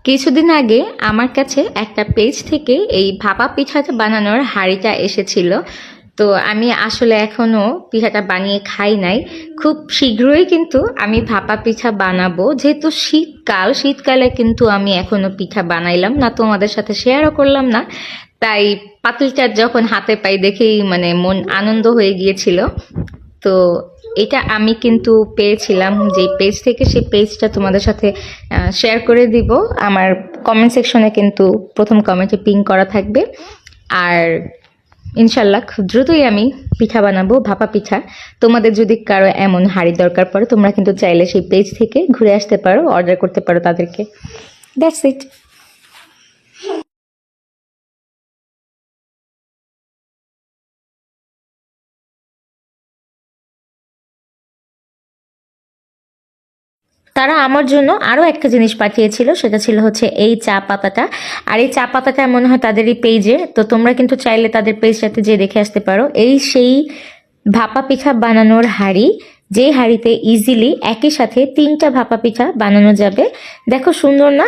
কিছুদিন আগে আমার কাছে একটা পেজ থেকে এই ভাপা পিঠাটা বানানোর হাঁড়িটা এসেছিল। তো আমি আসলে এখনো পিঠাটা বানিয়ে খাই নাই। খুব শীঘ্রই কিন্তু আমি ভাপা পিঠা বানাবো, যেহেতু শীতকালে কিন্তু আমি এখনো পিঠা বানাইলাম না, তোমাদের সাথে শেয়ারও করলাম না। তাই পাতিলটা যখন হাতে পাই দেখেই মানে মন আনন্দ হয়ে গিয়েছিল। তো এটা আমি কিন্তু পেয়েছিলাম যে পেজ থেকে, সেই পেজটা তোমাদের সাথে শেয়ার করে দিব। আমার কমেন্ট সেকশনে কিন্তু প্রথম কমেন্টে পিন করা থাকবে। আর ইনশাল্লাহ খুব দ্রুতই আমি পিঠা বানাবো, ভাপা পিঠা। তোমাদের যদি কারো এমন হাঁড়ি দরকার পড়ে, তোমরা কিন্তু চাইলে সেই পেজ থেকে ঘুরে আসতে পারো, অর্ডার করতে পারো তাদেরকে। That's it. তারা আমার জন্য আরও একটা জিনিস পাঠিয়েছিল, সেটা ছিল হচ্ছে এই চা পাতাটা। আর এই চা পাতাটা মনে হয় তাদেরই পেজে, তো তোমরা কিন্তু চাইলে তাদের পেজটাতে যেয়ে দেখে আসতে পারো। এই সেই ভাপা পিঠা বানানোর হাঁড়ি, যে হাঁড়িতে ইজিলি একই সাথে 3টা ভাপা পিঠা বানানো যাবে। দেখো সুন্দর না?